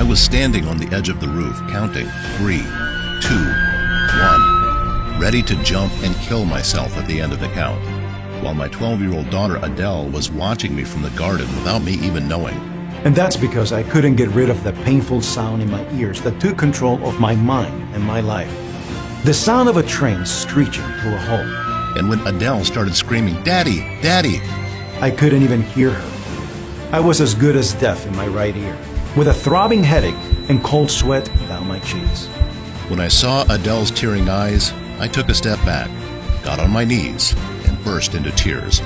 I was standing on the edge of the roof, counting 3, 2, 1, ready to jump and kill myself at the end of the count, while my 12-year-old daughter Adele was watching me from the garden without me even knowing. And that's because I couldn't get rid of the painful sound in my ears that took control of my mind and my life. The sound of a train screeching to a halt. And when Adele started screaming, "Daddy, Daddy!" I couldn't even hear her. I was as good as deaf in my right ear, with a throbbing headache and cold sweat down my cheeks. When I saw Adele's tearing eyes, I took a step back, got on my knees, and burst into tears.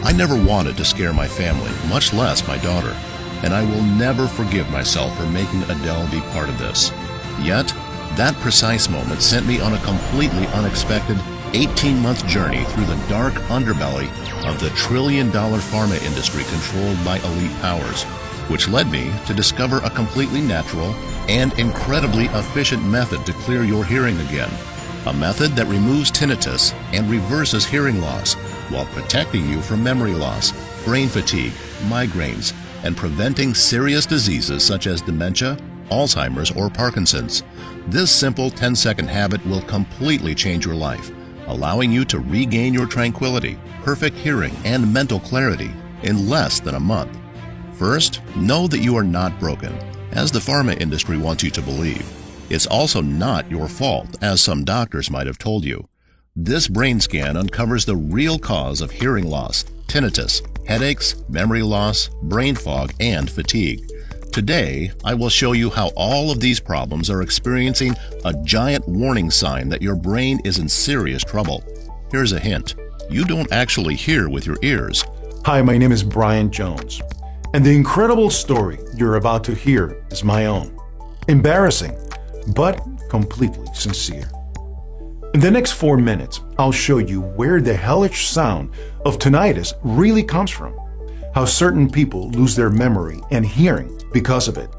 I never wanted to scare my family, much less my daughter, and I will never forgive myself for making Adele be part of this. Yet, that precise moment sent me on a completely unexpected 18-month journey through the dark underbelly of the trillion-dollar pharma industry controlled by elite powers, which led me to discover a completely natural and incredibly efficient method to clear your hearing again. A method that removes tinnitus and reverses hearing loss while protecting you from memory loss, brain fatigue, migraines, and preventing serious diseases such as dementia, Alzheimer's, or Parkinson's. This simple 10-second habit will completely change your life, allowing you to regain your tranquility, perfect hearing, and mental clarity in less than a month. First, know that you are not broken, as the pharma industry wants you to believe. It's also not your fault, as some doctors might have told you. This brain scan uncovers the real cause of hearing loss, tinnitus, headaches, memory loss, brain fog, and fatigue. Today, I will show you how all of these problems are experiencing a giant warning sign that your brain is in serious trouble. Here's a hint. You don't actually hear with your ears. Hi, my name is Brian Jones, and the incredible story you're about to hear is my own. Embarrassing, but completely sincere. In the next 4 minutes, I'll show you where the hellish sound of tinnitus really comes from, how certain people lose their memory and hearing because of it,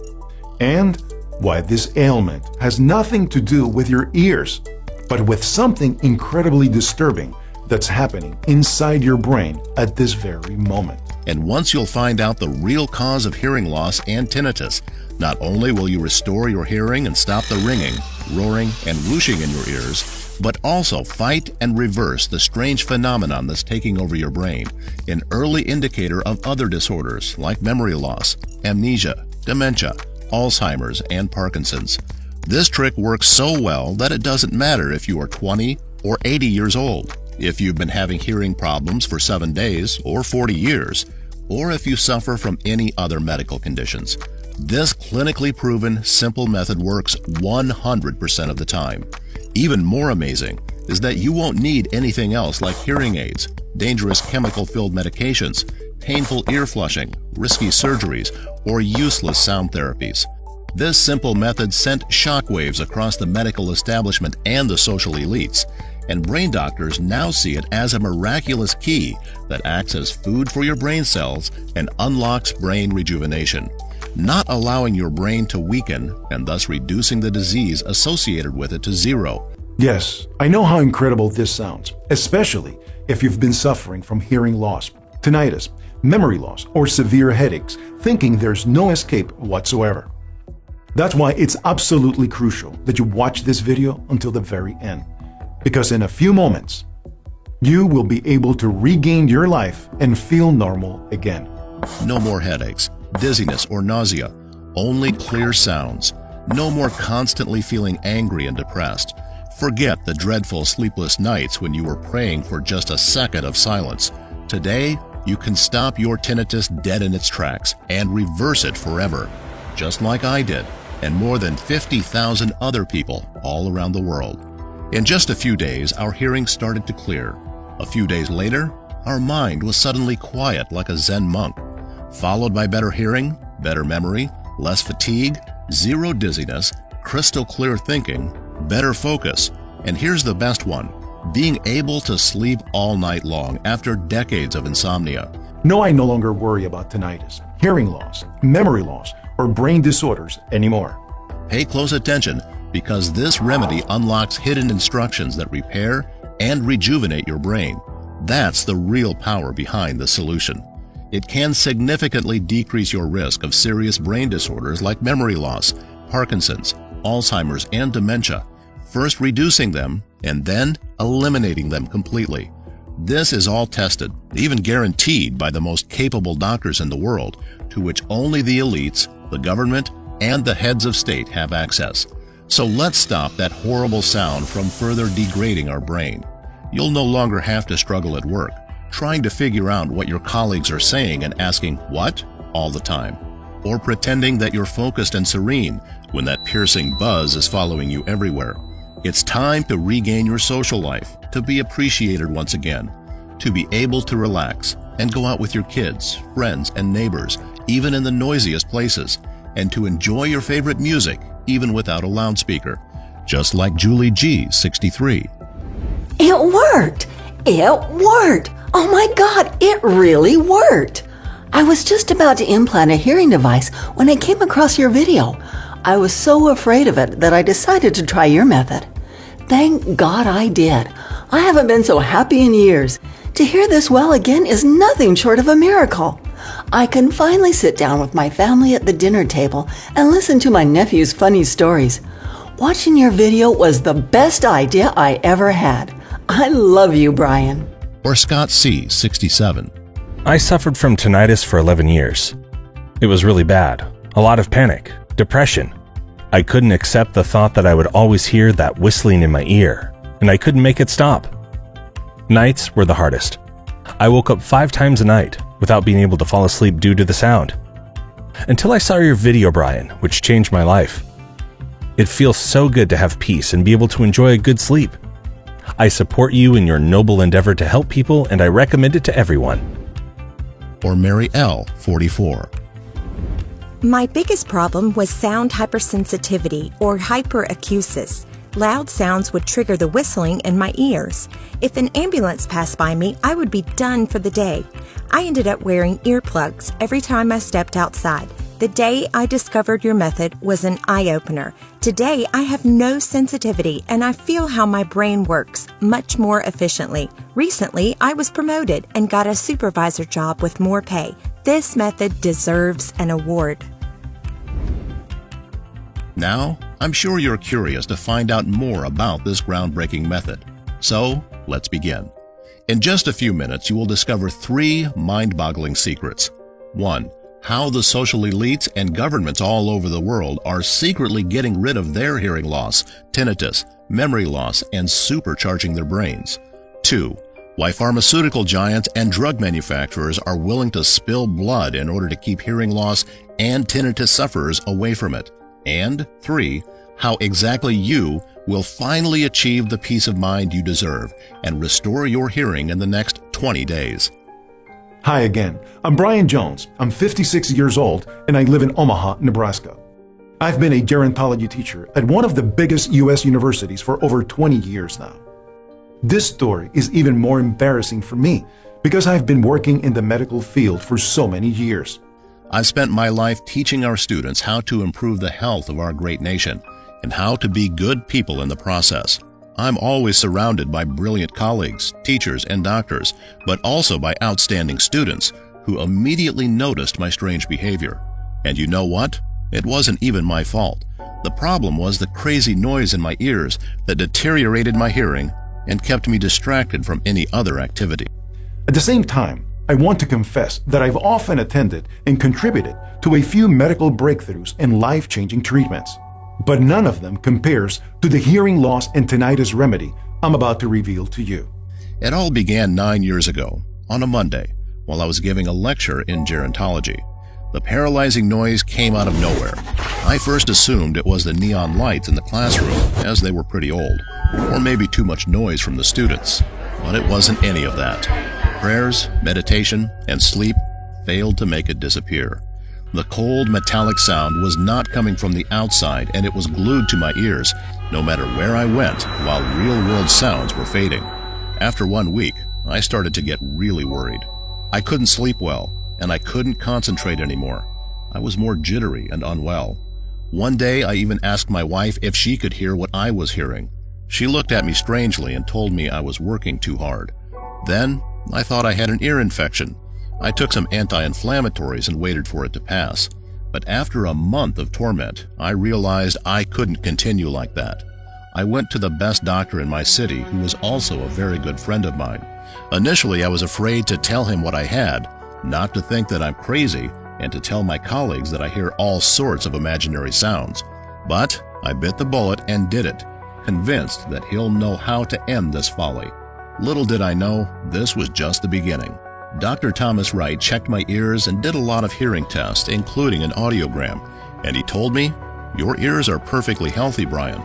and why this ailment has nothing to do with your ears, but with something incredibly disturbing that's happening inside your brain at this very moment. And once you'll find out the real cause of hearing loss and tinnitus, not only will you restore your hearing and stop the ringing, roaring, and whooshing in your ears, but also fight and reverse the strange phenomenon that's taking over your brain, an early indicator of other disorders like memory loss, amnesia, dementia, Alzheimer's, and Parkinson's. This trick works so well that it doesn't matter if you are 20 or 80 years old, if you've been having hearing problems for 7 days or 40 years, or if you suffer from any other medical conditions. This clinically proven, simple method works 100% of the time. Even more amazing is that you won't need anything else like hearing aids, dangerous chemical-filled medications, painful ear flushing, risky surgeries, or useless sound therapies. This simple method sent shockwaves across the medical establishment and the social elites, and brain doctors now see it as a miraculous key that acts as food for your brain cells and unlocks brain rejuvenation, not allowing your brain to weaken and thus reducing the disease associated with it to zero. Yes, I know how incredible this sounds, especially if you've been suffering from hearing loss, tinnitus, memory loss, or severe headaches, thinking there's no escape whatsoever. That's why it's absolutely crucial that you watch this video until the very end, because in a few moments, you will be able to regain your life and feel normal again. No more headaches, dizziness, or nausea, only clear sounds. No more constantly feeling angry and depressed. Forget the dreadful sleepless nights when you were praying for just a second of silence. Today, you can stop your tinnitus dead in its tracks and reverse it forever, just like I did, and more than 50,000 other people all around the world. In just a few days, our hearing started to clear. A few days later, our mind was suddenly quiet like a Zen monk, followed by better hearing, better memory, less fatigue, zero dizziness, crystal clear thinking, better focus, and here's the best one, being able to sleep all night long after decades of insomnia. No, I no longer worry about tinnitus, hearing loss, memory loss, or brain disorders anymore. Pay close attention, because this remedy unlocks hidden instructions that repair and rejuvenate your brain. That's the real power behind the solution. It can significantly decrease your risk of serious brain disorders like memory loss, Parkinson's, Alzheimer's, and dementia, first reducing them and then eliminating them completely. This is all tested, even guaranteed by the most capable doctors in the world, to which only the elites, the government, and the heads of state have access. So let's stop that horrible sound from further degrading our brain. You'll no longer have to struggle at work, trying to figure out what your colleagues are saying and asking, "What?" all the time, or pretending that you're focused and serene when that piercing buzz is following you everywhere. It's time to regain your social life, to be appreciated once again, to be able to relax and go out with your kids, friends, and neighbors, even in the noisiest places, and to enjoy your favorite music, even without a loudspeaker, just like Julie G, 63. It worked! It worked! Oh my God, it really worked! I was just about to implant a hearing device when I came across your video. I was so afraid of it that I decided to try your method. Thank God I did. I haven't been so happy in years. To hear this well again is nothing short of a miracle. I can finally sit down with my family at the dinner table and listen to my nephew's funny stories. Watching your video was the best idea I ever had. I love you, Brian. Or Scott C, 67. I suffered from tinnitus for 11 years. It was really bad. A lot of panic, depression. I couldn't accept the thought that I would always hear that whistling in my ear, and I couldn't make it stop. Nights were the hardest. I woke up 5 times a night without being able to fall asleep due to the sound. Until I saw your video, Brian, which changed my life. It feels so good to have peace and be able to enjoy a good sleep. I support you in your noble endeavor to help people, and I recommend it to everyone. Or Mary L, 44. My biggest problem was sound hypersensitivity or hyperacusis. Loud sounds would trigger the whistling in my ears. If an ambulance passed by me, I would be done for the day. I ended up wearing earplugs every time I stepped outside. The day I discovered your method was an eye-opener. Today, I have no sensitivity and I feel how my brain works much more efficiently. Recently, I was promoted and got a supervisor job with more pay. This method deserves an award. Now, I'm sure you're curious to find out more about this groundbreaking method. So, let's begin. In just a few minutes, you will discover 3 mind-boggling secrets. 1. How the social elites and governments all over the world are secretly getting rid of their hearing loss, tinnitus, memory loss, and supercharging their brains. 2. Why pharmaceutical giants and drug manufacturers are willing to spill blood in order to keep hearing loss and tinnitus sufferers away from it. And 3. How exactly you will finally achieve the peace of mind you deserve and restore your hearing in the next 20 days. Hi again, I'm Brian Jones. I'm 56 years old and I live in Omaha, Nebraska. I've been a gerontology teacher at one of the biggest U.S. universities for over 20 years now. This story is even more embarrassing for me because I've been working in the medical field for so many years. I've spent my life teaching our students how to improve the health of our great nation and how to be good people in the process. I'm always surrounded by brilliant colleagues, teachers, and doctors, but also by outstanding students who immediately noticed my strange behavior. And you know what? It wasn't even my fault. The problem was the crazy noise in my ears that deteriorated my hearing and kept me distracted from any other activity. At the same time, I want to confess that I've often attended and contributed to a few medical breakthroughs and life-changing treatments. But none of them compares to the hearing loss and tinnitus remedy I'm about to reveal to you. It all began 9 years ago, on a Monday, while I was giving a lecture in gerontology. The paralyzing noise came out of nowhere. I first assumed it was the neon lights in the classroom, as they were pretty old, or maybe too much noise from the students. But it wasn't any of that. Prayers, meditation, and sleep failed to make it disappear. The cold metallic sound was not coming from the outside, and it was glued to my ears, no matter where I went, while real-world sounds were fading. After 1 week, I started to get really worried. I couldn't sleep well, and I couldn't concentrate anymore. I was more jittery and unwell. One day, I even asked my wife if she could hear what I was hearing. She looked at me strangely and told me I was working too hard. Then, I thought I had an ear infection, I took some anti-inflammatories and waited for it to pass. But after a month of torment, I realized I couldn't continue like that. I went to the best doctor in my city, who was also a very good friend of mine. Initially, I was afraid to tell him what I had, not to think that I'm crazy, and to tell my colleagues that I hear all sorts of imaginary sounds. But I bit the bullet and did it, convinced that he'll know how to end this folly. Little did I know, this was just the beginning. Dr. Thomas Wright checked my ears and did a lot of hearing tests, including an audiogram, and he told me, "Your ears are perfectly healthy, Brian."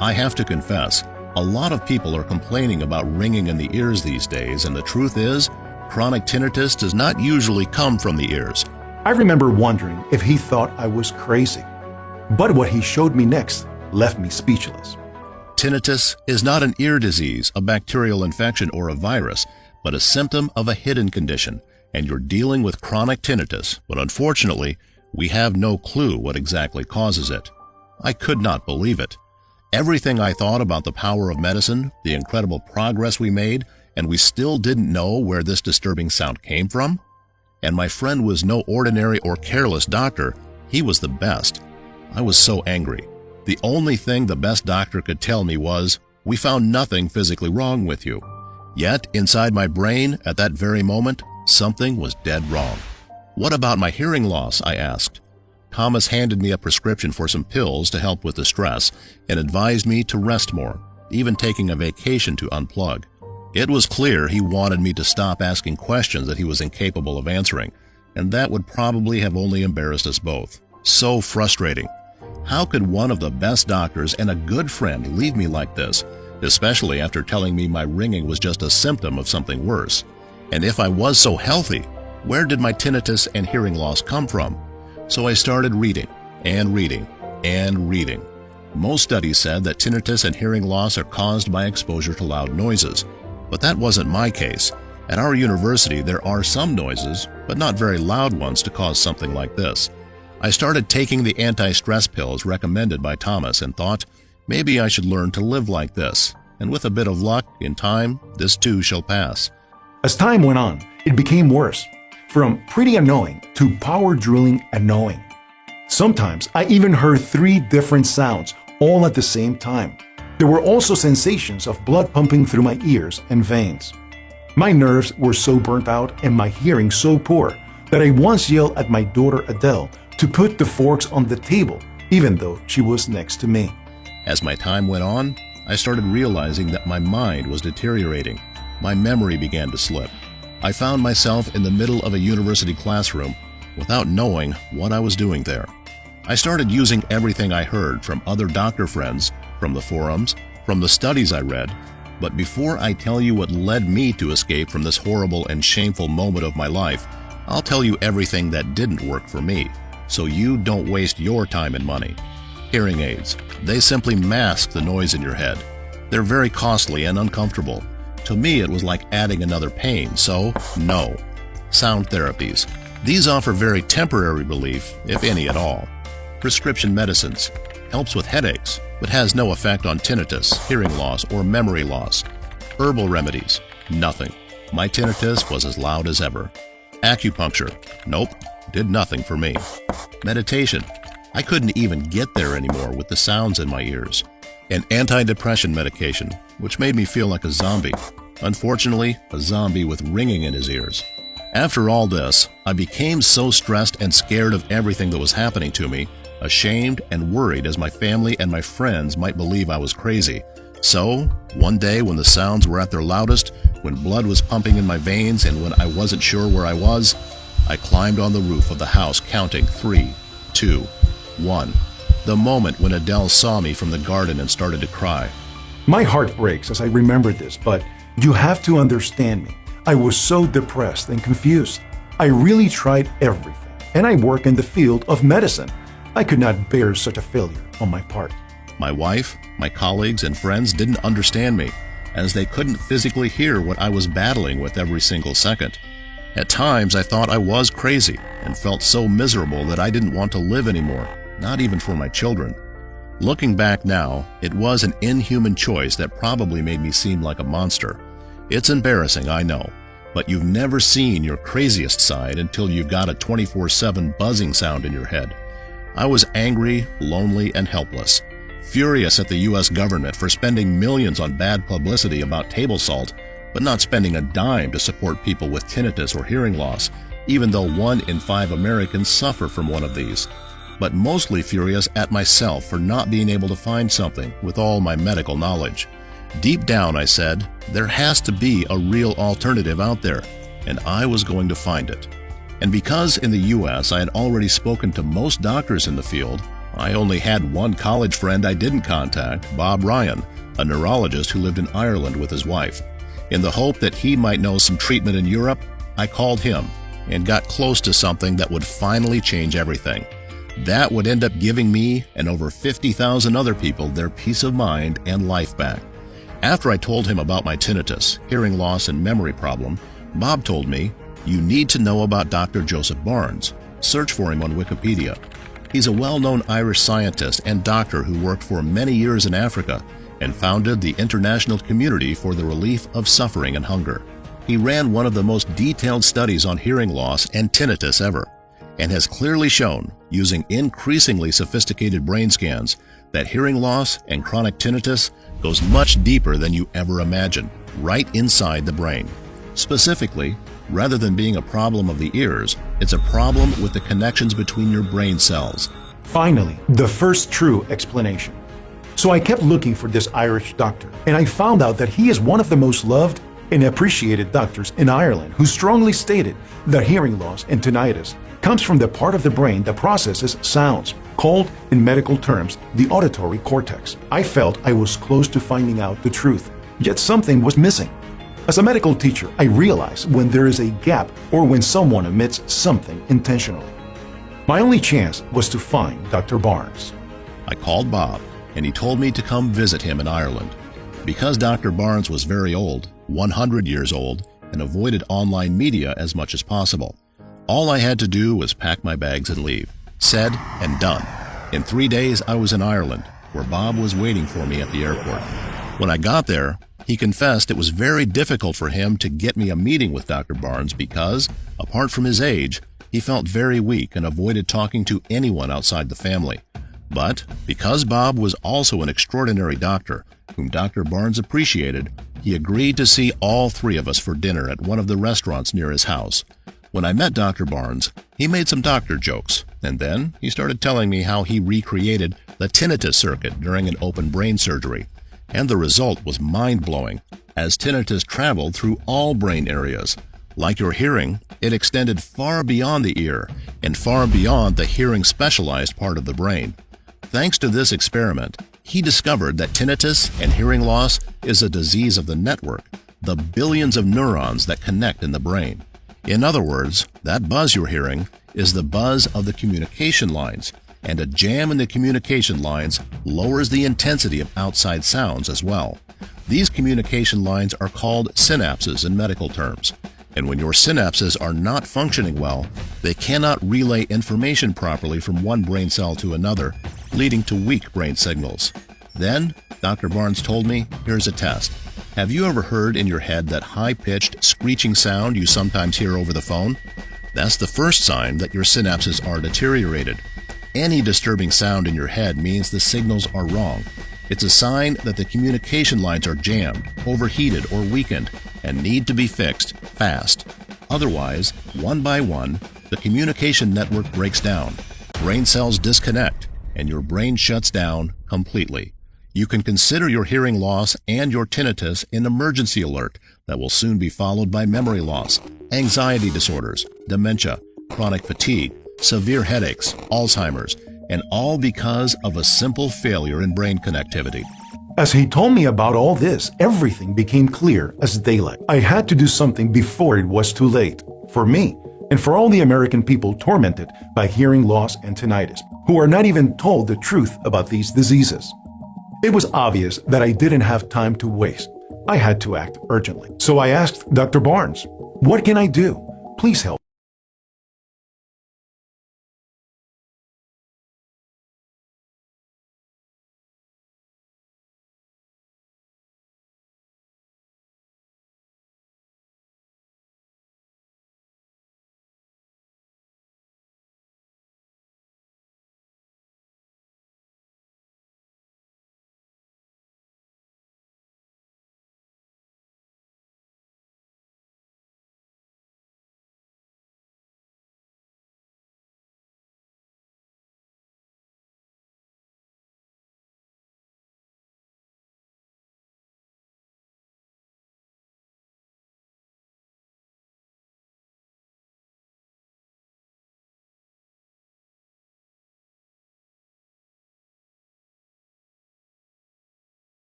I have to confess, a lot of people are complaining about ringing in the ears these days, and the truth is, chronic tinnitus does not usually come from the ears. I remember wondering if he thought I was crazy. But what he showed me next left me speechless. Tinnitus is not an ear disease, a bacterial infection, or a virus, but a symptom of a hidden condition, and you're dealing with chronic tinnitus, but unfortunately, we have no clue what exactly causes it. I could not believe it. Everything I thought about the power of medicine, the incredible progress we made, and we still didn't know where this disturbing sound came from? And my friend was no ordinary or careless doctor, he was the best. I was so angry. The only thing the best doctor could tell me was, "We found nothing physically wrong with you." Yet, inside my brain, at that very moment, something was dead wrong. "What about my hearing loss?" I asked. Thomas handed me a prescription for some pills to help with the stress and advised me to rest more, even taking a vacation to unplug. It was clear he wanted me to stop asking questions that he was incapable of answering, and that would probably have only embarrassed us both. So frustrating. How could one of the best doctors and a good friend leave me like this, especially after telling me my ringing was just a symptom of something worse? And if I was so healthy, where did my tinnitus and hearing loss come from? So I started reading, and reading, and reading. Most studies said that tinnitus and hearing loss are caused by exposure to loud noises, but that wasn't my case. At our university, there are some noises, but not very loud ones to cause something like this. I started taking the anti-stress pills recommended by Thomas and thought, maybe I should learn to live like this, and with a bit of luck, in time, this too shall pass. As time went on, it became worse, from pretty annoying to power-drilling annoying. Sometimes I even heard 3 different sounds all at the same time. There were also sensations of blood pumping through my ears and veins. My nerves were so burnt out and my hearing so poor that I once yelled at my daughter Adele to put the forks on the table, even though she was next to me. As my time went on, I started realizing that my mind was deteriorating. My memory began to slip. I found myself in the middle of a university classroom without knowing what I was doing there. I started using everything I heard from other doctor friends, from the forums, from the studies I read. But before I tell you what led me to escape from this horrible and shameful moment of my life, I'll tell you everything that didn't work for me, so you don't waste your time and money. Hearing aids. They simply mask the noise in your head. They're very costly and uncomfortable. To me, it was like adding another pain, so no. Sound therapies. These offer very temporary relief, if any at all. Prescription medicines. Helps with headaches, but has no effect on tinnitus, hearing loss, or memory loss. Herbal remedies. Nothing. My tinnitus was as loud as ever. Acupuncture. Nope. Did nothing for me. Meditation. I couldn't even get there anymore with the sounds in my ears. An antidepressant medication, which made me feel like a zombie. Unfortunately, a zombie with ringing in his ears. After all this, I became so stressed and scared of everything that was happening to me, ashamed and worried as my family and my friends might believe I was crazy. So, one day when the sounds were at their loudest, when blood was pumping in my veins and when I wasn't sure where I was, I climbed on the roof of the house counting 3, 2, 1. The moment when Adele saw me from the garden and started to cry. My heart breaks as I remember this, but you have to understand me. I was so depressed and confused. I really tried everything, and I work in the field of medicine. I could not bear such a failure on my part. My wife, my colleagues, and friends didn't understand me, as they couldn't physically hear what I was battling with every single second. At times, I thought I was crazy and felt so miserable that I didn't want to live anymore, not even for my children. Looking back now, it was an inhuman choice that probably made me seem like a monster. It's embarrassing, I know, but you've never seen your craziest side until you've got a 24/7 buzzing sound in your head. I was angry, lonely, and helpless, furious at the U.S. government for spending millions on bad publicity about table salt, but not spending a dime to support people with tinnitus or hearing loss, even though 1 in 5 Americans suffer from one of these. But mostly furious at myself for not being able to find something with all my medical knowledge. Deep down, I said, there has to be a real alternative out there, and I was going to find it. And because in the U.S. I had already spoken to most doctors in the field, I only had one college friend I didn't contact, Bob Ryan, a neurologist who lived in Ireland with his wife. In the hope that he might know some treatment in Europe, I called him and got close to something that would finally change everything. That would end up giving me and over 50,000 other people their peace of mind and life back. After I told him about my tinnitus, hearing loss, and memory problem, Bob told me, "You need to know about Dr. Joseph Barnes. Search for him on Wikipedia. He's a well-known Irish scientist and doctor who worked for many years in Africa and founded the International Community for the Relief of Suffering and Hunger. He ran one of the most detailed studies on hearing loss and tinnitus ever, and has clearly shown, using increasingly sophisticated brain scans, that hearing loss and chronic tinnitus goes much deeper than you ever imagined, right inside the brain. Specifically, rather than being a problem of the ears, it's a problem with the connections between your brain cells." Finally, the first true explanation. So I kept looking for this Irish doctor, and I found out that he is one of the most loved and appreciated doctors in Ireland who strongly stated that hearing loss and tinnitus comes from the part of the brain that processes sounds, called in medical terms the auditory cortex. I felt I was close to finding out the truth, yet something was missing. As a medical teacher, I realize when there is a gap or when someone omits something intentionally. My only chance was to find Dr. Barnes. I called Bob, and he told me to come visit him in Ireland. Because Dr. Barnes was very old, 100 years old, and avoided online media as much as possible, all I had to do was pack my bags and leave. Said and done. In 3 days, I was in Ireland, where Bob was waiting for me at the airport. When I got there, he confessed it was very difficult for him to get me a meeting with Dr. Barnes because, apart from his age, he felt very weak and avoided talking to anyone outside the family. But because Bob was also an extraordinary doctor, whom Dr. Barnes appreciated, he agreed to see all 3 of us for dinner at one of the restaurants near his house. When I met Dr. Barnes, he made some doctor jokes, and then he started telling me how he recreated the tinnitus circuit during an open brain surgery. And the result was mind-blowing, as tinnitus traveled through all brain areas. Like your hearing, it extended far beyond the ear and far beyond the hearing specialized part of the brain. Thanks to this experiment, he discovered that tinnitus and hearing loss is a disease of the network, the billions of neurons that connect in the brain. In other words, that buzz you're hearing is the buzz of the communication lines, and a jam in the communication lines lowers the intensity of outside sounds as well. These communication lines are called synapses in medical terms, and when your synapses are not functioning well, they cannot relay information properly from one brain cell to another, leading to weak brain signals. Then, Dr. Barnes told me, here's a test. Have you ever heard in your head that high-pitched, screeching sound you sometimes hear over the phone? That's the first sign that your synapses are deteriorated. Any disturbing sound in your head means the signals are wrong. It's a sign that the communication lines are jammed, overheated, or weakened, and need to be fixed fast. Otherwise, one by one, the communication network breaks down, brain cells disconnect, and your brain shuts down completely. You can consider your hearing loss and your tinnitus an emergency alert that will soon be followed by memory loss, anxiety disorders, dementia, chronic fatigue, severe headaches, Alzheimer's, and all because of a simple failure in brain connectivity. As he told me about all this, everything became clear as daylight. I had to do something before it was too late, for me and for all the American people tormented by hearing loss and tinnitus, who are not even told the truth about these diseases. It was obvious that I didn't have time to waste. I had to act urgently. So I asked Dr. Barnes, "What can I do? Please help."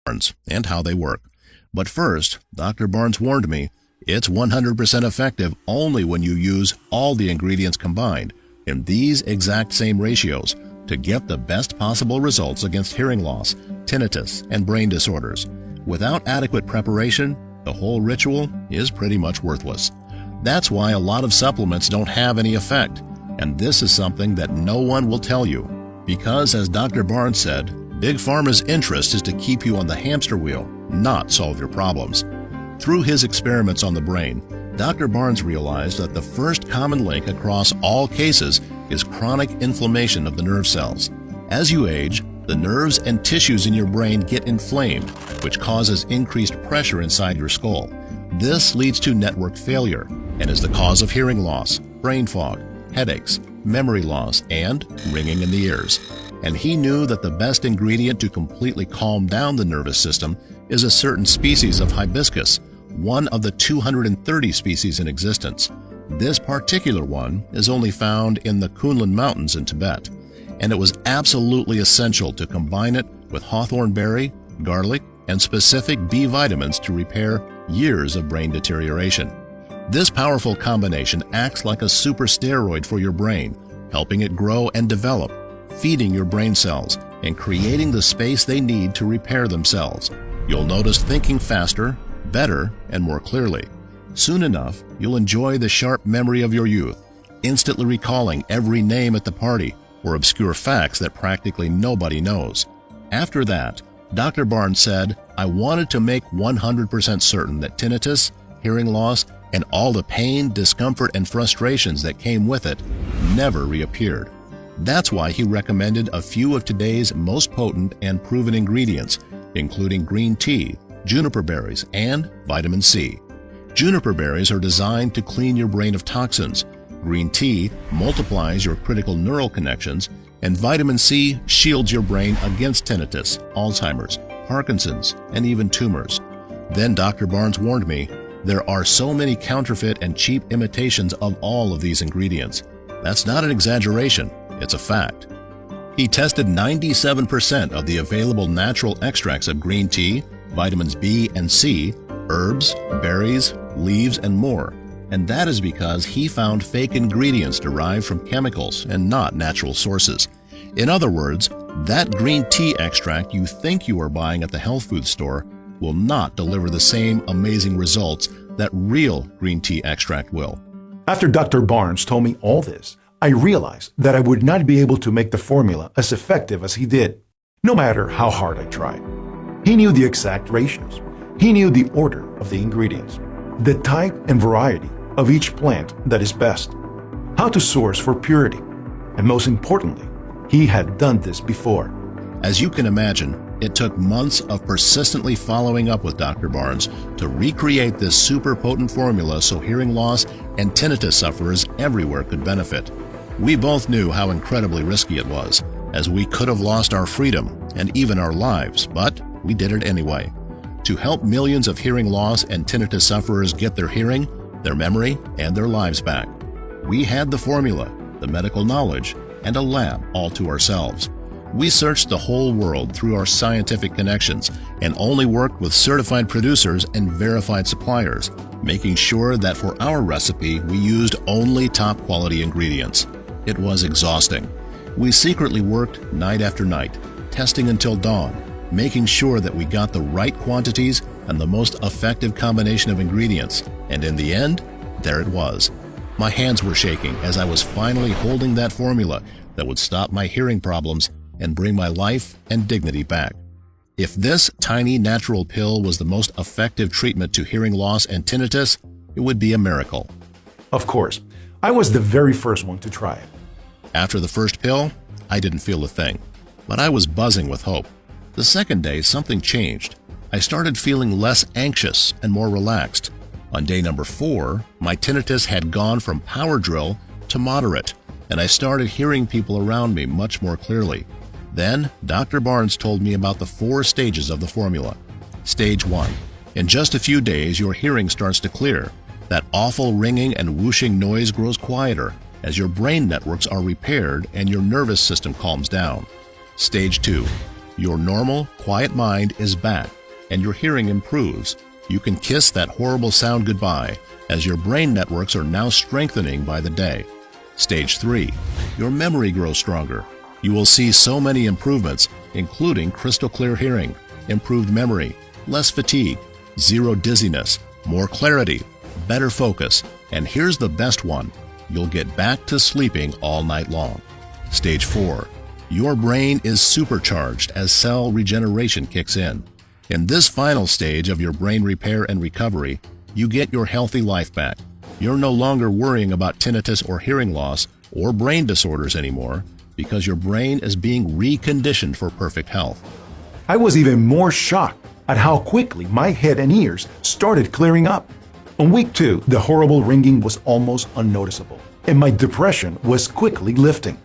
and how they work. But first, Dr. Barnes warned me it's 100% effective only when you use all the ingredients combined in these exact same ratios to get the best possible results against hearing loss, tinnitus, and brain disorders. Without adequate preparation, the whole ritual is pretty much worthless. That's why a lot of supplements don't have any effect, and this is something that no one will tell you. Because, as Dr. Barnes said, Big Pharma's interest is to keep you on the hamster wheel, not solve your problems. Through his experiments on the brain, Dr. Barnes realized that the first common link across all cases is chronic inflammation of the nerve cells. As you age, the nerves and tissues in your brain get inflamed, which causes increased pressure inside your skull. This leads to network failure and is the cause of hearing loss, brain fog, headaches, memory loss, and ringing in the ears. And he knew that the best ingredient to completely calm down the nervous system is a certain species of hibiscus, one of the 230 species in existence. This particular one is only found in the Kunlun Mountains in Tibet, and it was absolutely essential to combine it with hawthorn berry, garlic, and specific B vitamins to repair years of brain deterioration. This powerful combination acts like a super steroid for your brain, helping it grow and develop, feeding your brain cells, and creating the space they need to repair themselves. You'll notice thinking faster, better, and more clearly. Soon enough, you'll enjoy the sharp memory of your youth, instantly recalling every name at the party or obscure facts that practically nobody knows. After that, Dr. Barnes said, I wanted to make 100% certain that tinnitus, hearing loss, and all the pain, discomfort, and frustrations that came with it never reappeared. That's why he recommended a few of today's most potent and proven ingredients, including green tea, juniper berries, and vitamin C. Juniper berries are designed to clean your brain of toxins. Green tea multiplies your critical neural connections, and vitamin C shields your brain against tinnitus, Alzheimer's, Parkinson's, and even tumors. Then Dr. Barnes warned me, there are so many counterfeit and cheap imitations of all of these ingredients. That's not an exaggeration, it's a fact. He tested 97% of the available natural extracts of green tea, vitamins B and C, herbs, berries, leaves, and more. And that is because he found fake ingredients derived from chemicals and not natural sources. In other words, that green tea extract you think you are buying at the health food store will not deliver the same amazing results that real green tea extract will. After Dr. Barnes told me all this, I realized that I would not be able to make the formula as effective as he did, no matter how hard I tried. He knew the exact ratios. He knew the order of the ingredients, the type and variety of each plant that is best, how to source for purity, and most importantly, he had done this before. As you can imagine, it took months of persistently following up with Dr. Barnes to recreate this super potent formula so hearing loss and tinnitus sufferers everywhere could benefit. We both knew how incredibly risky it was, as we could have lost our freedom and even our lives, but we did it anyway. To help millions of hearing loss and tinnitus sufferers get their hearing, their memory, and their lives back. We had the formula, the medical knowledge, and a lab all to ourselves. We searched the whole world through our scientific connections and only worked with certified producers and verified suppliers, making sure that for our recipe we used only top quality ingredients. It was exhausting. We secretly worked night after night, testing until dawn, making sure that we got the right quantities and the most effective combination of ingredients. And in the end, there it was. My hands were shaking as I was finally holding that formula that would stop my hearing problems and bring my life and dignity back. If this tiny natural pill was the most effective treatment to hearing loss and tinnitus, it would be a miracle. Of course, I was the very first one to try it. After the first pill, I didn't feel a thing, but I was buzzing with hope. The second day, something changed. I started feeling less anxious and more relaxed. On day number 4, my tinnitus had gone from power drill to moderate, and I started hearing people around me much more clearly. Then, Dr. Barnes told me about the 4 stages of the formula. Stage 1. In just a few days, your hearing starts to clear. That awful ringing and whooshing noise grows quieter as your brain networks are repaired and your nervous system calms down. Stage 2. Your normal, quiet mind is back, and your hearing improves. You can kiss that horrible sound goodbye, as your brain networks are now strengthening by the day. Stage 3. Your memory grows stronger. You will see so many improvements, including crystal clear hearing, improved memory, less fatigue, zero dizziness, more clarity, better focus, and here's the best one: you'll get back to sleeping all night long. Stage 4. Your brain is supercharged as cell regeneration kicks in. In this final stage of your brain repair and recovery, you get your healthy life back. You're no longer worrying about tinnitus or hearing loss or brain disorders anymore because your brain is being reconditioned for perfect health. I was even more shocked at how quickly my head and ears started clearing up. On week 2, the horrible ringing was almost unnoticeable, and my depression was quickly lifting.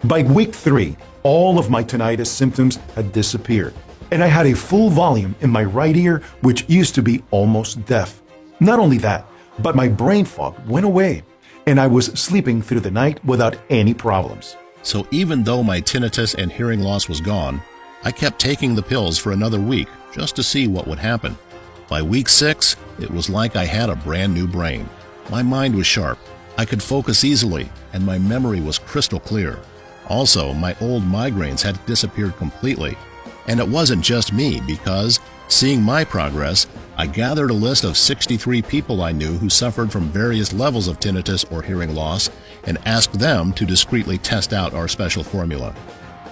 By week 3, all of my tinnitus symptoms had disappeared, and I had a full volume in my right ear, which used to be almost deaf. Not only that, but my brain fog went away, and I was sleeping through the night without any problems. So even though my tinnitus and hearing loss was gone, I kept taking the pills for another week just to see what would happen. By week 6, it was like I had a brand new brain. My mind was sharp, I could focus easily, and my memory was crystal clear. Also, my old migraines had disappeared completely. And it wasn't just me, because, seeing my progress, I gathered a list of 63 people I knew who suffered from various levels of tinnitus or hearing loss and asked them to discreetly test out our special formula.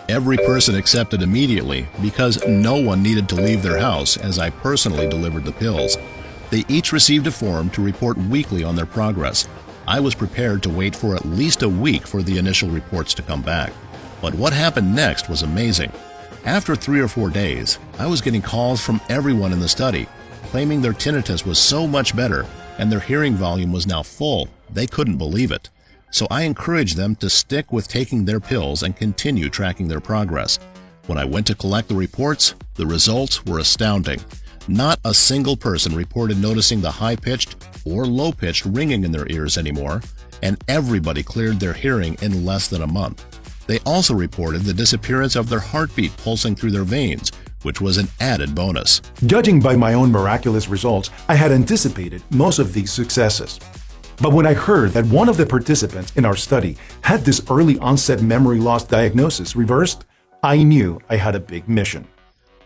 Every person accepted immediately because no one needed to leave their house, as I personally delivered the pills. They each received a form to report weekly on their progress. I was prepared to wait for at least a week for the initial reports to come back. But what happened next was amazing. After 3 or 4 days, I was getting calls from everyone in the study, claiming their tinnitus was so much better and their hearing volume was now full. They couldn't believe it. So I encouraged them to stick with taking their pills and continue tracking their progress. When I went to collect the reports, the results were astounding. Not a single person reported noticing the high-pitched or low-pitched ringing in their ears anymore, and everybody cleared their hearing in less than a month. They also reported the disappearance of their heartbeat pulsing through their veins, which was an added bonus. Judging by my own miraculous results, I had anticipated most of these successes. But when I heard that one of the participants in our study had this early onset memory loss diagnosis reversed, I knew I had a big mission.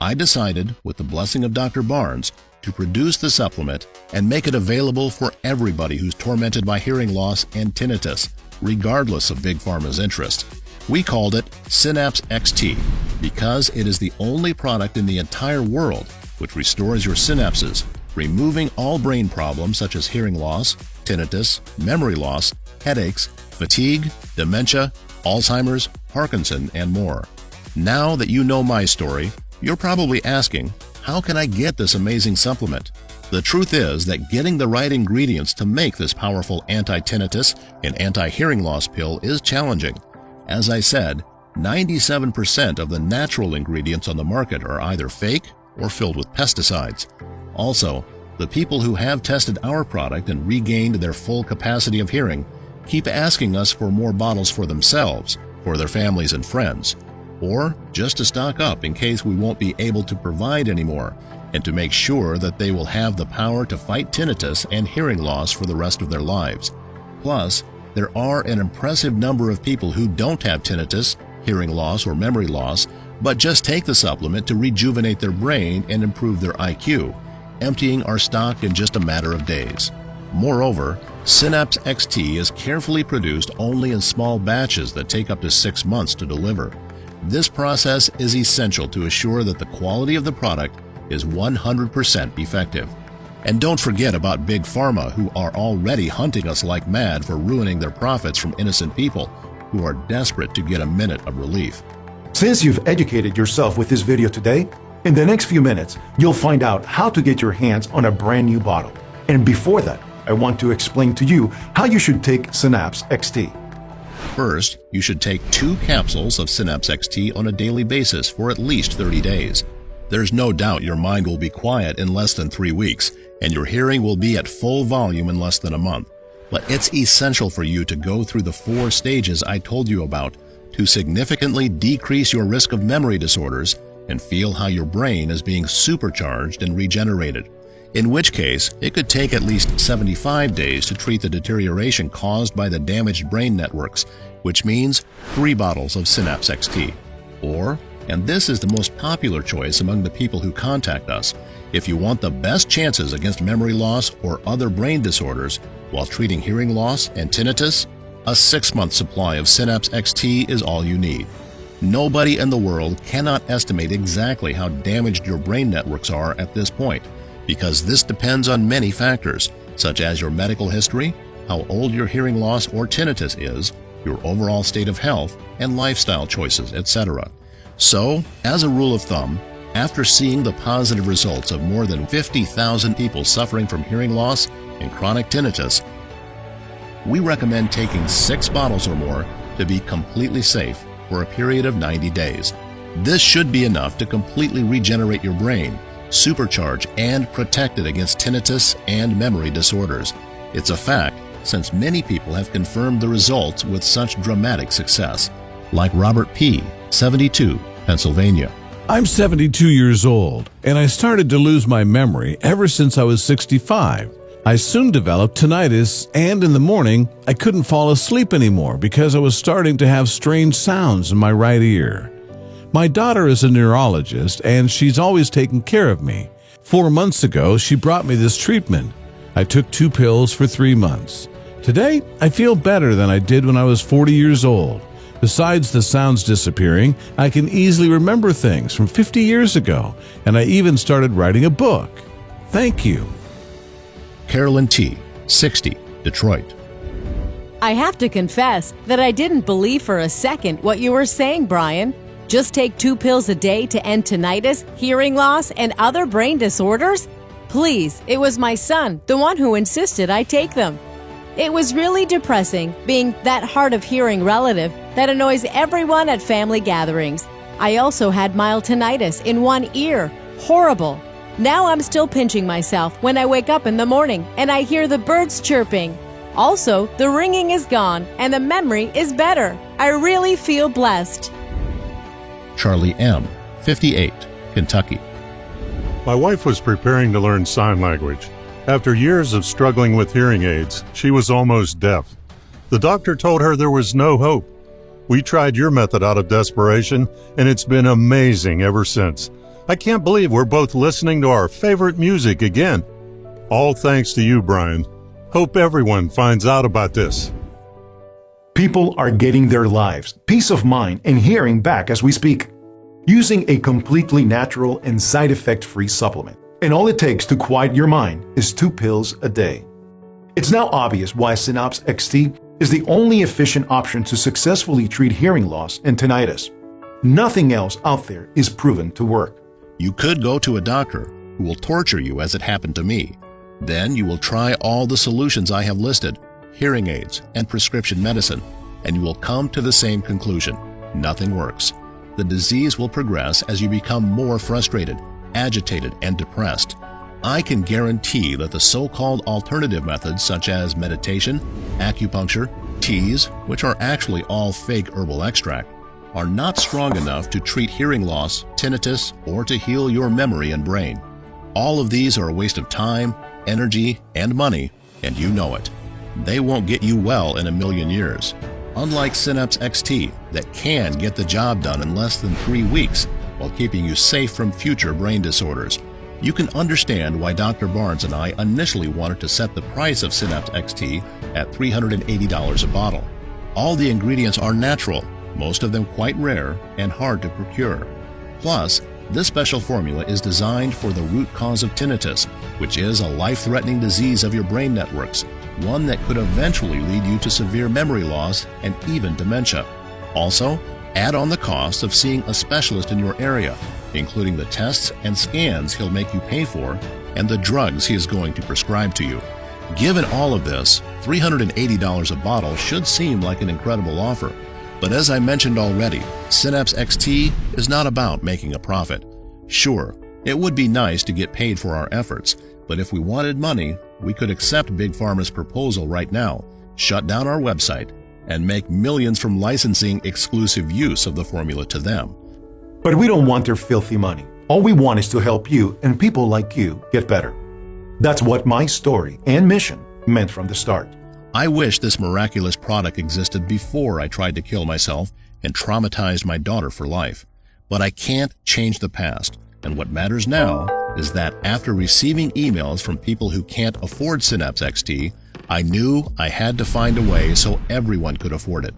I decided, with the blessing of Dr. Barnes, to produce the supplement and make it available for everybody who's tormented by hearing loss and tinnitus, regardless of Big Pharma's interest. We called it Synapse XT because it is the only product in the entire world which restores your synapses, removing all brain problems such as hearing loss, tinnitus, memory loss, headaches, fatigue, dementia, Alzheimer's, Parkinson, and more. Now that you know my story, you're probably asking, how can I get this amazing supplement? The truth is that getting the right ingredients to make this powerful anti-tinnitus and anti-hearing loss pill is challenging. As I said, 97% of the natural ingredients on the market are either fake or filled with pesticides. Also, the people who have tested our product and regained their full capacity of hearing keep asking us for more bottles for themselves, for their families and friends, or just to stock up in case we won't be able to provide anymore, and to make sure that they will have the power to fight tinnitus and hearing loss for the rest of their lives. Plus, there are an impressive number of people who don't have tinnitus, hearing loss, or memory loss, but just take the supplement to rejuvenate their brain and improve their IQ, emptying our stock in just a matter of days. Moreover, Synapse XT is carefully produced only in small batches that take up to 6 months to deliver. This process is essential to assure that the quality of the product is 100% effective. And don't forget about Big Pharma, who are already hunting us like mad for ruining their profits from innocent people who are desperate to get a minute of relief. Since you've educated yourself with this video today, in the next few minutes, you'll find out how to get your hands on a brand new bottle. And before that, I want to explain to you how you should take Synapse XT. First, you should take 2 capsules of Synapse XT on a daily basis for at least 30 days. There's no doubt your mind will be quiet in less than 3 weeks, and your hearing will be at full volume in less than a month. But it's essential for you to go through the 4 stages I told you about to significantly decrease your risk of memory disorders and feel how your brain is being supercharged and regenerated, in which case it could take at least 75 days to treat the deterioration caused by the damaged brain networks, which means 3 bottles of Synapse XT. Or, and this is the most popular choice among the people who contact us, if you want the best chances against memory loss or other brain disorders while treating hearing loss and tinnitus, a 6-month supply of Synapse XT is all you need. Nobody in the world cannot estimate exactly how damaged your brain networks are at this point, because this depends on many factors, such as your medical history, how old your hearing loss or tinnitus is, your overall state of health, and lifestyle choices, etc. So, as a rule of thumb, after seeing the positive results of more than 50,000 people suffering from hearing loss and chronic tinnitus, we recommend taking 6 bottles or more to be completely safe for a period of 90 days. This should be enough to completely regenerate your brain, supercharge and protect it against tinnitus and memory disorders. It's a fact, since many people have confirmed the results with such dramatic success, like Robert P., 72, Pennsylvania. I'm 72 years old, and I started to lose my memory ever since I was 65. I soon developed tinnitus, and in the morning, I couldn't fall asleep anymore because I was starting to have strange sounds in my right ear. My daughter is a neurologist, and she's always taken care of me. 4 months ago, she brought me this treatment. I took 2 pills for 3 months. Today, I feel better than I did when I was 40 years old. Besides the sounds disappearing, I can easily remember things from 50 years ago, and I even started writing a book. Thank you. Carolyn T., 60, Detroit. I have to confess that I didn't believe for a second what you were saying, Brian. Just take 2 pills a day to end tinnitus, hearing loss, and other brain disorders? Please, it was my son, the one who insisted I take them. It was really depressing being that hard of hearing relative that annoys everyone at family gatherings. I also had mild tinnitus in one ear. Horrible. Now I'm still pinching myself when I wake up in the morning and I hear the birds chirping. Also, the ringing is gone and the memory is better. I really feel blessed. Charlie M., 58, Kentucky. My wife was preparing to learn sign language. After years of struggling with hearing aids, she was almost deaf. The doctor told her there was no hope. We tried your method out of desperation, and it's been amazing ever since. I can't believe we're both listening to our favorite music again. All thanks to you, Brian. Hope everyone finds out about this. People are getting their lives, peace of mind, and hearing back as we speak, using a completely natural and side effect-free supplement. And all it takes to quiet your mind is 2 pills a day. It's now obvious why Synapse XT is the only efficient option to successfully treat hearing loss and tinnitus. Nothing else out there is proven to work. You could go to a doctor who will torture you as it happened to me. Then you will try all the solutions I have listed, hearing aids and prescription medicine, and you will come to the same conclusion. Nothing works. The disease will progress as you become more frustrated, agitated, and depressed. I can guarantee that the so-called alternative methods such as meditation, acupuncture, teas, which are actually all fake herbal extract, are not strong enough to treat hearing loss, tinnitus, or to heal your memory and brain. All of these are a waste of time, energy, and money, and you know it. They won't get you well in a million years. Unlike Synapse XT, that can get the job done in less than 3 weeks while keeping you safe from future brain disorders. You can understand why Dr. Barnes and I initially wanted to set the price of Synapse XT at $380 a bottle. All the ingredients are natural, most of them quite rare and hard to procure. Plus, this special formula is designed for the root cause of tinnitus, which is a life-threatening disease of your brain networks, one that could eventually lead you to severe memory loss and even dementia. Also, add on the cost of seeing a specialist in your area, including the tests and scans he'll make you pay for and the drugs he is going to prescribe to you. Given all of this, $380 a bottle should seem like an incredible offer. But as I mentioned already, Synapse XT is not about making a profit. Sure, it would be nice to get paid for our efforts, but if we wanted money, we could accept Big Pharma's proposal right now, shut down our website, and make millions from licensing exclusive use of the formula to them. But we don't want their filthy money. All we want is to help you and people like you get better. That's what my story and mission meant from the start. I wish this miraculous product existed before I tried to kill myself and traumatized my daughter for life. But I can't change the past, and what matters now is that after receiving emails from people who can't afford Synapse XT, I knew I had to find a way so everyone could afford it,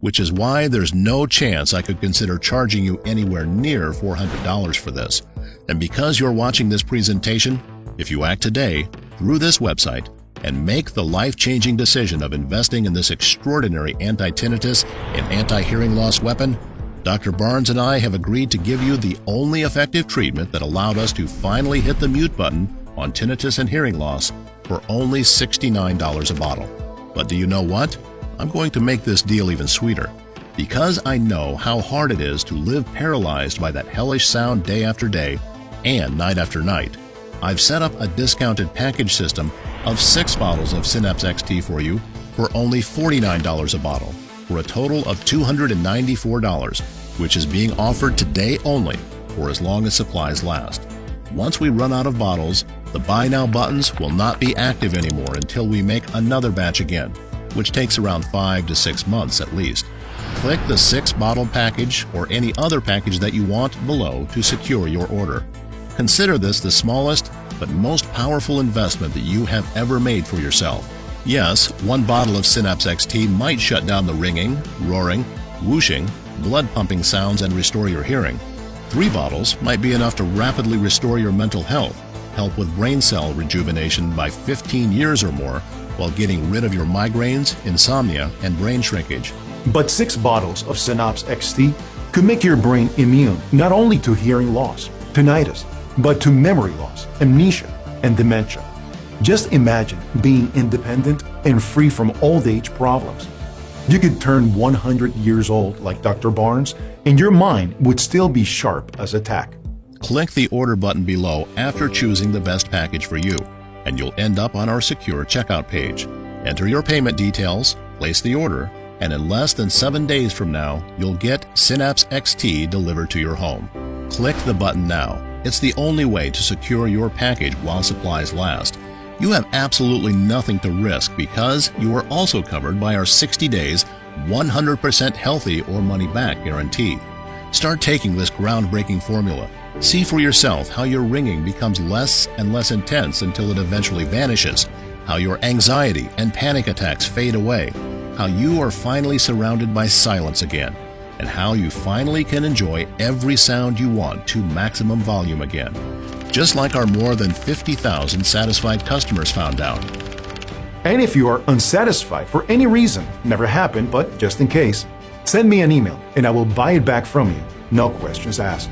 which is why there's no chance I could consider charging you anywhere near $400 for this. And because you're watching this presentation, if you act today through this website and make the life-changing decision of investing in this extraordinary anti-tinnitus and anti-hearing loss weapon, Dr. Barnes and I have agreed to give you the only effective treatment that allowed us to finally hit the mute button on tinnitus and hearing loss for only $69 a bottle. But do you know what? I'm going to make this deal even sweeter. Because I know how hard it is to live paralyzed by that hellish sound day after day and night after night, I've set up a discounted package system of 6 bottles of Synapse XT for you for only $49 a bottle, for a total of $294, which is being offered today only for as long as supplies last. Once we run out of bottles, the Buy Now buttons will not be active anymore until we make another batch again, which takes around 5 to 6 months at least. Click the 6-bottle package or any other package that you want below to secure your order. Consider this the smallest but most powerful investment that you have ever made for yourself. Yes, 1 bottle of Synapse XT might shut down the ringing, roaring, whooshing, blood-pumping sounds and restore your hearing. 3 bottles might be enough to rapidly restore your mental health, help with brain cell rejuvenation by 15 years or more, while getting rid of your migraines, insomnia, and brain shrinkage. But 6 bottles of Synapse XT could make your brain immune not only to hearing loss, tinnitus, but to memory loss, amnesia, and dementia. Just imagine being independent and free from old age problems. You could turn 100 years old like Dr. Barnes, and your mind would still be sharp as a tack. Click the order button below after choosing the best package for you, and you'll end up on our secure checkout page. Enter your payment details, place the order, and in less than 7 days from now, you'll get Synapse XT delivered to your home. Click the button now. It's the only way to secure your package while supplies last. You have absolutely nothing to risk because you are also covered by our 60 days, 100% healthy or money back guarantee. Start taking this groundbreaking formula. See for yourself how your ringing becomes less and less intense until it eventually vanishes, how your anxiety and panic attacks fade away, how you are finally surrounded by silence again, and how you finally can enjoy every sound you want to maximum volume again. Just like our more than 50,000 satisfied customers found out. And if you are unsatisfied for any reason, never happened, but just in case, send me an email and I will buy it back from you. No questions asked.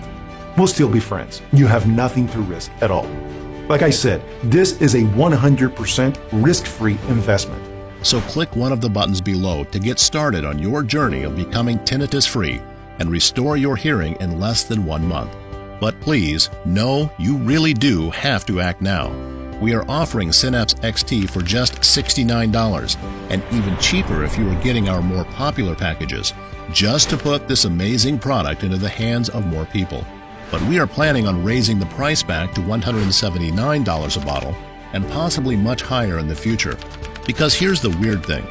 We'll still be friends. You have nothing to risk at all. Like I said, this is a 100% risk-free investment. So click one of the buttons below to get started on your journey of becoming tinnitus-free and restore your hearing in less than 1 month. But please, no, you really do have to act now. We are offering Synapse XT for just $69, and even cheaper if you are getting our more popular packages, just to put this amazing product into the hands of more people. But we are planning on raising the price back to $179 a bottle, and possibly much higher in the future. Because here's the weird thing.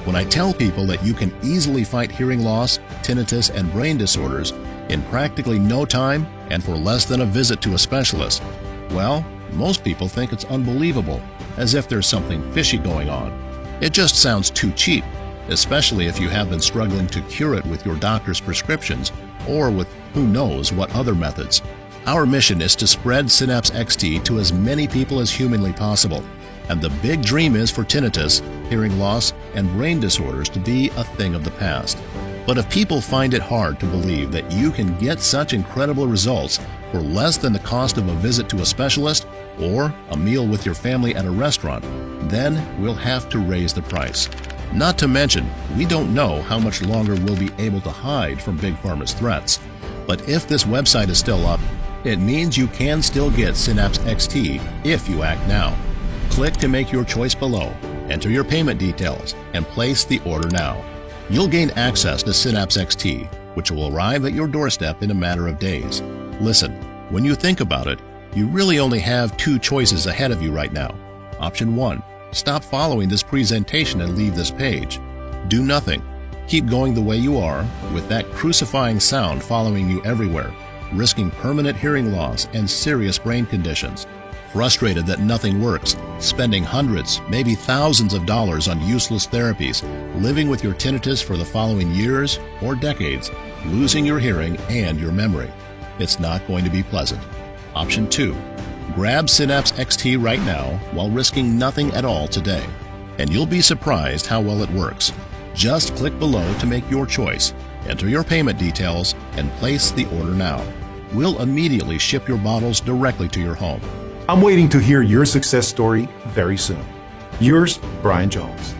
When I tell people that you can easily fight hearing loss, tinnitus, and brain disorders in practically no time and for less than a visit to a specialist, well, most people think it's unbelievable, as if there's something fishy going on. It just sounds too cheap, especially if you have been struggling to cure it with your doctor's prescriptions or with who knows what other methods. Our mission is to spread Synapse XT to as many people as humanly possible, and the big dream is for tinnitus, hearing loss, and brain disorders to be a thing of the past. But if people find it hard to believe that you can get such incredible results for less than the cost of a visit to a specialist or a meal with your family at a restaurant, then we'll have to raise the price. Not to mention, we don't know how much longer we'll be able to hide from Big Pharma's threats. But if this website is still up, it means you can still get Synapse XT if you act now. Click to make your choice below, enter your payment details, and place the order now. You'll gain access to Synapse XT, which will arrive at your doorstep in a matter of days. Listen, when you think about it, you really only have two choices ahead of you right now. Option 1, stop following this presentation and leave this page. Do nothing. Keep going the way you are, with that crucifying sound following you everywhere, risking permanent hearing loss and serious brain conditions. Frustrated that nothing works, spending hundreds, maybe thousands of dollars on useless therapies, living with your tinnitus for the following years or decades, losing your hearing and your memory. It's not going to be pleasant. Option 2. Grab Synapse XT right now while risking nothing at all today, and you'll be surprised how well it works. Just click below to make your choice, enter your payment details, and place the order now. We'll immediately ship your bottles directly to your home. I'm waiting to hear your success story very soon. Yours, Brian Jones.